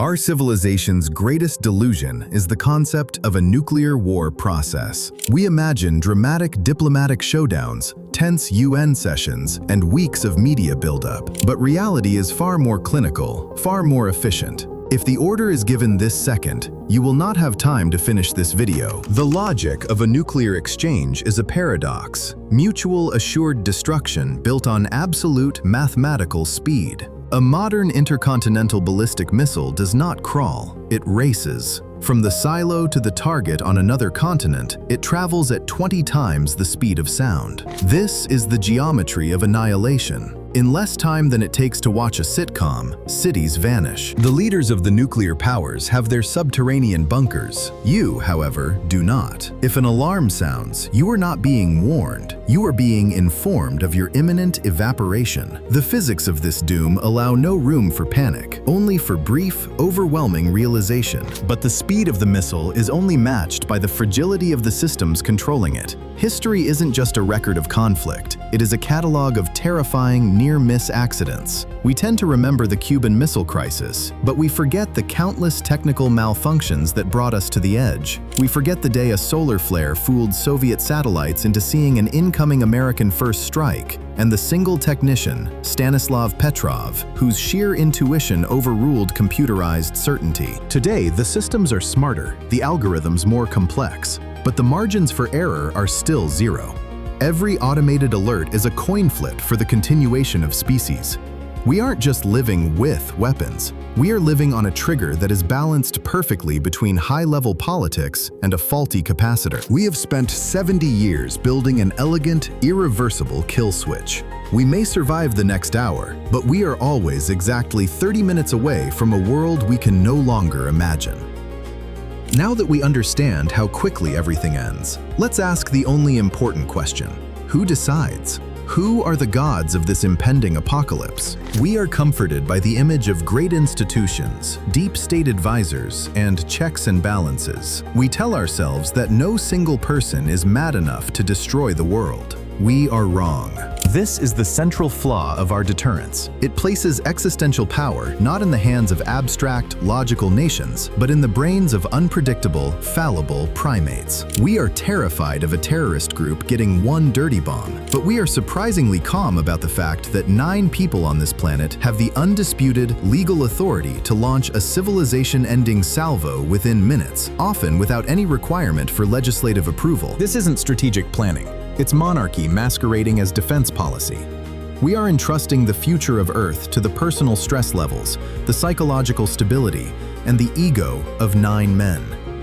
Our civilization's greatest delusion is the concept of a nuclear war process. We imagine dramatic diplomatic showdowns, tense UN sessions, and weeks of media buildup. But reality is far more clinical, far more efficient. If the order is given this second, you will not have time to finish this video. The logic of a nuclear exchange is a paradox, mutual assured destruction built on absolute mathematical speed. A modern intercontinental ballistic missile does not crawl, it races. From the silo to the target on another continent, it travels at 20 times the speed of sound. This is the geometry of annihilation. In less time than it takes to watch a sitcom, cities vanish. The leaders of the nuclear powers have their subterranean bunkers. You, however, do not. If an alarm sounds, you are not being warned. You are being informed of your imminent evaporation. The physics of this doom allow no room for panic, only for brief, overwhelming realization. But the speed of the missile is only matched by the fragility of the systems controlling it. History isn't just a record of conflict. It is a catalog of terrifying near-miss accidents. We tend to remember the Cuban Missile Crisis, but we forget the countless technical malfunctions that brought us to the edge. We forget the day a solar flare fooled Soviet satellites into seeing an incoming American first strike, and the single technician, Stanislav Petrov, whose sheer intuition overruled computerized certainty. Today, the systems are smarter, the algorithms more complex, but the margins for error are still zero. Every automated alert is a coin flip for the continuation of species. We aren't just living with weapons. We are living on a trigger that is balanced perfectly between high-level politics and a faulty capacitor. We have spent 70 years building an elegant, irreversible kill switch. We may survive the next hour, but we are always exactly 30 minutes away from a world we can no longer imagine. Now that we understand how quickly everything ends, let's ask the only important question. Who decides? Who are the gods of this impending apocalypse? We are comforted by the image of great institutions, deep state advisors, and checks and balances. We tell ourselves that no single person is mad enough to destroy the world. We are wrong. This is the central flaw of our deterrence. It places existential power not in the hands of abstract, logical nations, but in the brains of unpredictable, fallible primates. We are terrified of a terrorist group getting one dirty bomb, but we are surprisingly calm about the fact that 9 people on this planet have the undisputed legal authority to launch a civilization-ending salvo within minutes, often without any requirement for legislative approval. This isn't strategic planning. It's monarchy masquerading as defense policy. We are entrusting the future of Earth to the personal stress levels, the psychological stability, and the ego of 9 men.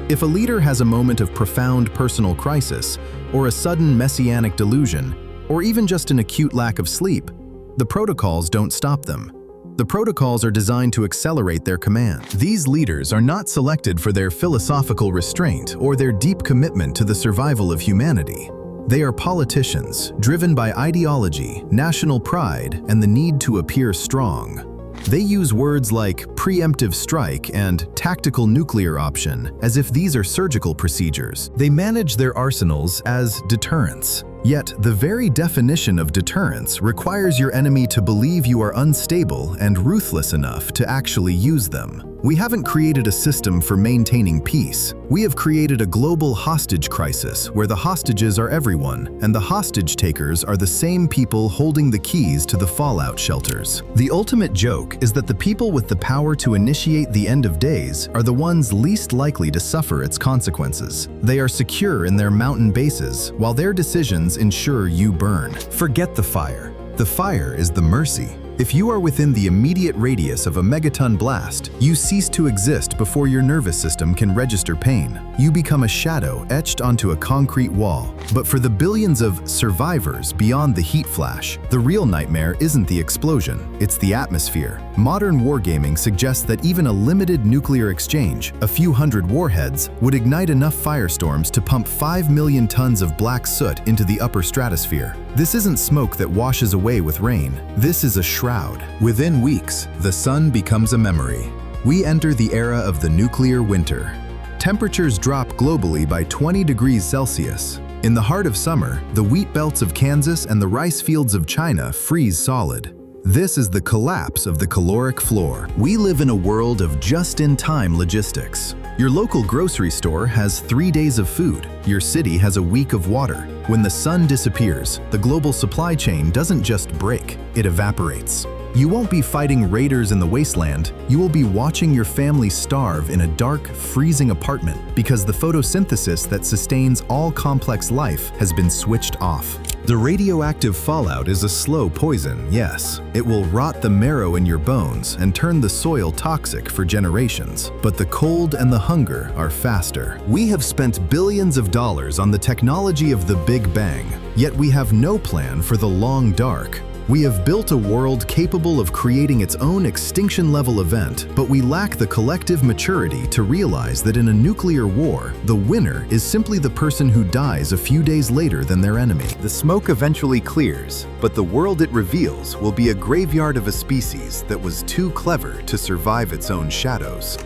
If a leader has a moment of profound personal crisis, or a sudden messianic delusion, or even just an acute lack of sleep, the protocols don't stop them. The protocols are designed to accelerate their command. These leaders are not selected for their philosophical restraint or their deep commitment to the survival of humanity. They are politicians, driven by ideology, national pride, and the need to appear strong. They use words like preemptive strike and tactical nuclear option as if these are surgical procedures. They manage their arsenals as deterrence. Yet, the very definition of deterrence requires your enemy to believe you are unstable and ruthless enough to actually use them. We haven't created a system for maintaining peace. We have created a global hostage crisis where the hostages are everyone, and the hostage takers are the same people holding the keys to the fallout shelters. The ultimate joke is that the people with the power to initiate the end of days are the ones least likely to suffer its consequences. They are secure in their mountain bases, while their decisions ensure you burn. Forget the fire. The fire is the mercy. If you are within the immediate radius of a megaton blast, you cease to exist before your nervous system can register pain. You become a shadow etched onto a concrete wall. But for the billions of survivors beyond the heat flash, the real nightmare isn't the explosion, it's the atmosphere. Modern wargaming suggests that even a limited nuclear exchange, a few hundred warheads, would ignite enough firestorms to pump 5 million tons of black soot into the upper stratosphere. This isn't smoke that washes away with rain. This is a shroud. Within weeks, the sun becomes a memory. We enter the era of the nuclear winter. Temperatures drop globally by 20 degrees Celsius. In the heart of summer, the wheat belts of Kansas and the rice fields of China freeze solid. This is the collapse of the caloric floor. We live in a world of just-in-time logistics. Your local grocery store has 3 days of food. Your city has a week of water. When the sun disappears, the global supply chain doesn't just break, it evaporates. You won't be fighting raiders in the wasteland. You will be watching your family starve in a dark, freezing apartment because the photosynthesis that sustains all complex life has been switched off. The radioactive fallout is a slow poison, yes. It will rot the marrow in your bones and turn the soil toxic for generations. But the cold and the hunger are faster. We have spent billions of dollars on the technology of the Big Bang, yet we have no plan for the long dark. We have built a world capable of creating its own extinction-level event, but we lack the collective maturity to realize that in a nuclear war, the winner is simply the person who dies a few days later than their enemy. The smoke eventually clears, but the world it reveals will be a graveyard of a species that was too clever to survive its own shadows.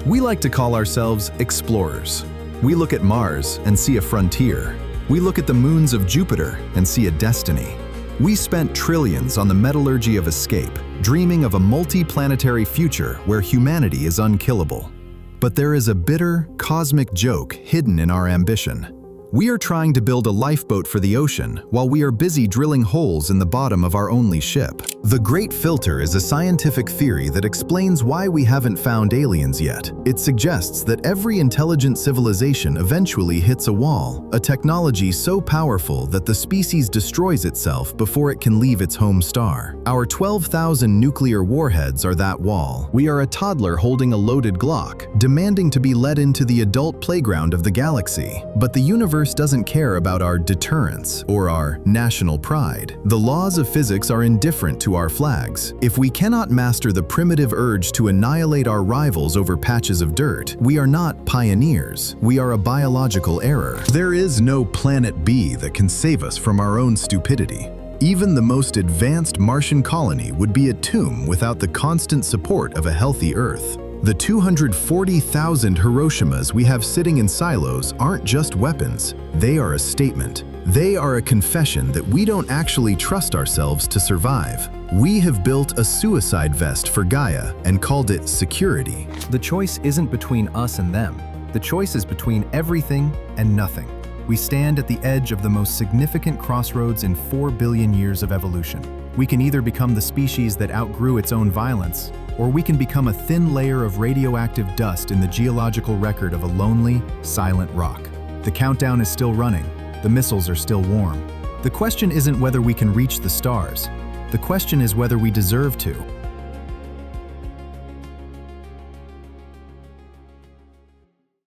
We like to call ourselves explorers. We look at Mars and see a frontier. We look at the moons of Jupiter and see a destiny. We spent trillions on the metallurgy of escape, dreaming of a multi-planetary future where humanity is unkillable. But there is a bitter, cosmic joke hidden in our ambition. We are trying to build a lifeboat for the ocean while we are busy drilling holes in the bottom of our only ship. The Great Filter is a scientific theory that explains why we haven't found aliens yet. It suggests that every intelligent civilization eventually hits a wall, a technology so powerful that the species destroys itself before it can leave its home star. Our 12,000 nuclear warheads are that wall. We are a toddler holding a loaded Glock, demanding to be led into the adult playground of the galaxy. But the universe doesn't care about our deterrence or our national pride. The laws of physics are indifferent to our flags. If we cannot master the primitive urge to annihilate our rivals over patches of dirt, we are not pioneers. We are a biological error. There is no planet B that can save us from our own stupidity. Even the most advanced Martian colony would be a tomb without the constant support of a healthy Earth. The 240,000 Hiroshimas we have sitting in silos aren't just weapons, they are a statement. They are a confession that we don't actually trust ourselves to survive. We have built a suicide vest for Gaia and called it security. The choice isn't between us and them. The choice is between everything and nothing. We stand at the edge of the most significant crossroads in 4 billion years of evolution. We can either become the species that outgrew its own violence, or we can become a thin layer of radioactive dust in the geological record of a lonely, silent rock. The countdown is still running. The missiles are still warm. The question isn't whether we can reach the stars. The question is whether we deserve to.